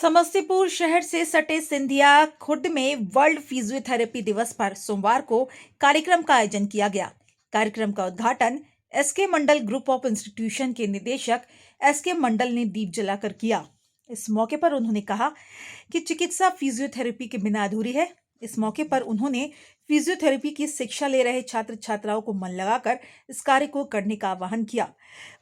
समस्तीपुर शहर से सटे सिंधिया खुर्द में वर्ल्ड फिजियोथेरेपी दिवस पर सोमवार को कार्यक्रम का आयोजन किया गया। कार्यक्रम का उद्घाटन SK Mandal group of institution के निदेशक एसके मंडल ने दीप जलाकर किया। इस मौके पर उन्होंने कहा कि चिकित्सा फिजियोथेरेपी के बिना अधूरी है। इस मौके पर उन्होंने फिजियोथेरेपी की शिक्षा ले रहे छात्र छात्राओं को मन लगाकर इस कार्य को करने का आह्वान किया।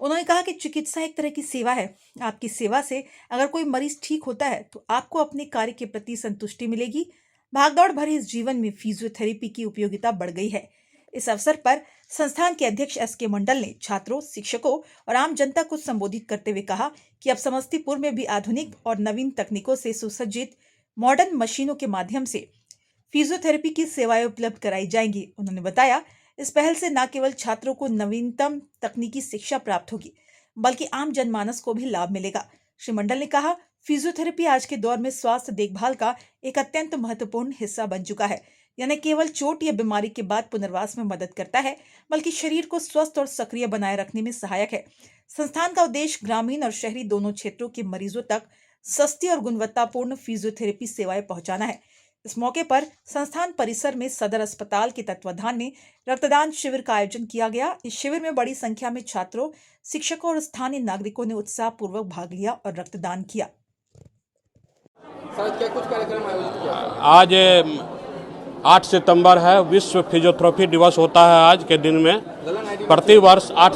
उन्होंने कहा कि चिकित्सा एक तरह की सेवा है। आपकी सेवा से अगर कोई मरीज ठीक होता है तो आपको अपने कार्य के प्रति संतुष्टि मिलेगी। भागदौड़ भरे इस जीवन में फिजियोथेरेपी की उपयोगिता बढ़ गई है। इस अवसर पर संस्थान के अध्यक्ष एसके मंडल ने छात्रों, शिक्षकों और आम जनता को संबोधित करते हुए कहा कि अब समस्तीपुर में भी आधुनिक और नवीन तकनीकों से सुसज्जित मॉडर्न मशीनों के माध्यम से फिजियोथेरेपी की सेवाएं उपलब्ध कराई जाएंगी। उन्होंने बताया, इस पहल से न केवल छात्रों को नवीनतम तकनीकी शिक्षा प्राप्त होगी, बल्कि आम जनमानस को भी लाभ मिलेगा। श्री मंडल ने कहा, फिजियोथेरेपी आज के दौर में स्वास्थ्य देखभाल का एक अत्यंत महत्वपूर्ण हिस्सा बन चुका है। यह न केवल चोट या बीमारी के बाद पुनर्वास में मदद करता है, बल्कि शरीर को स्वस्थ और सक्रिय बनाए रखने में सहायक है। संस्थान का उद्देश्य ग्रामीण और शहरी दोनों क्षेत्रों के मरीजों तक सस्ती और गुणवत्तापूर्ण फिजियोथेरेपी सेवाएं पहुंचाना है। इस मौके पर संस्थान परिसर में सदर अस्पताल के तत्वाधान में रक्तदान शिविर का आयोजन किया गया। इस शिविर में बड़ी संख्या में छात्रों, शिक्षकों और स्थानीय नागरिकों ने उत्साहपूर्वक भाग लिया और रक्तदान किया। क्या कुछ कार्यक्रम आयोजित किया? आज 8 सितंबर है, विश्व फिजियोथेरेपी दिवस होता है। आज के दिन में प्रतिवर्ष 8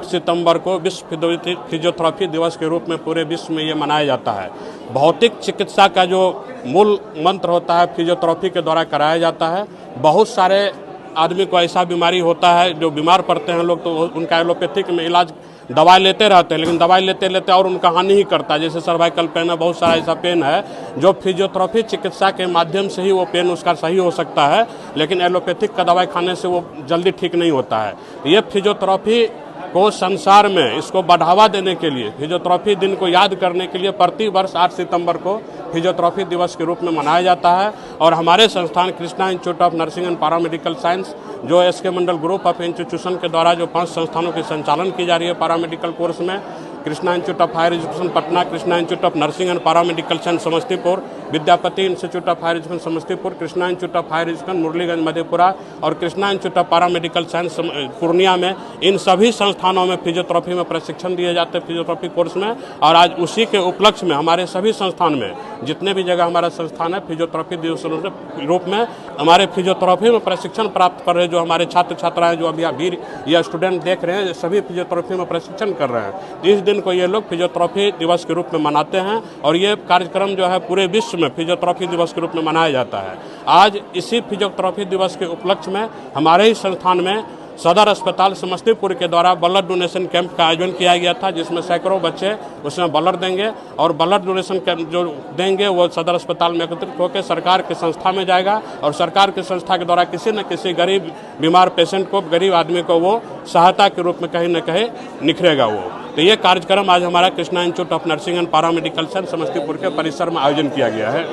सितंबर को विश्व फिजियोथेरेपी दिवस के रूप में पूरे विश्व में ये मनाया जाता है। भौतिक चिकित्सा का जो मूल मंत्र होता है फिजियोथेरेपी के द्वारा कराया जाता है। बहुत सारे आदमी को ऐसा बीमारी होता है, जो बीमार पड़ते हैं लोग, तो उनका एलोपैथिक में इलाज दवाई लेते रहते हैं, लेकिन दवाई लेते लेते और उनका हानि ही करता है। जैसे सर्वाइकल पेन है, बहुत सारा ऐसा पेन है जो फिजियोथेरेपी चिकित्सा के माध्यम से ही वो पेन उसका सही हो सकता है, लेकिन एलोपैथिक का दवाई खाने से वो जल्दी ठीक नहीं होता है। ये फिजियोथेरेपी को संसार में इसको बढ़ावा देने के लिए, फिजियोथेरेपी दिन को याद करने के लिए प्रति वर्ष 8 सितंबर को फिजियोथेरेपी दिवस के रूप में मनाया जाता है। और हमारे संस्थान Krishna institute of nursing and paramedical science, जो SK Mandal group of institution के द्वारा जो 5 संस्थानों की संचालन की जा रही है पैरामेडिकल कोर्स में, Krishna institute of higher education Patna, Krishna institute of nursing and paramedical science Samastipur, Vidyapati institute of higher education Samastipur, Krishna institute of higher education Murliganj Madhepura और Krishna institute of paramedical science Purnia में, इन सभी संस्थानों में फिजियोथेरेपी में प्रशिक्षण दिए जाते हैं फिजियोथेरेपी कोर्स में। और आज उसी के उपलक्ष्य में हमारे सभी संस्थान में, जितने भी जगह हमारा संस्थान है, फिजियोथेरेपी दिवस के रूप में हमारे फिजियोथेरेपी में प्रशिक्षण प्राप्त कर रहे जो हमारे छात्र छात्राएं जो अभी अभी या स्टूडेंट देख रहे हैं, सभी फिजियोथेरेपी में प्रशिक्षण कर रहे हैं। इस दिन को ये लोग फिजियोथेरेपी दिवस के रूप में मनाते हैं और ये कार्यक्रम जो है पूरे विश्व में फिजियोथेरेपी दिवस के रूप में मनाया जाता है। आज इसी फिजियोथेरेपी दिवस के उपलक्ष्य में हमारे ही संस्थान में सदर अस्पताल समस्तीपुर के द्वारा ब्लड डोनेशन कैंप का आयोजन किया गया था, जिसमें सैकड़ों बच्चे उसमें ब्लड देंगे और ब्लड डोनेशन कैंप जो देंगे वो सदर अस्पताल में एकत्रित होकर सरकार की संस्था में जाएगा और सरकार की संस्था के द्वारा किसी न किसी गरीब बीमार पेशेंट को, गरीब आदमी को वो सहायता के रूप में कहीं न कहीं निखरेगा वो। तो ये कार्यक्रम आज हमारा Krishna institute of nursing and paramedical science Samastipur के परिसर में आयोजन किया गया है।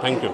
Thank you.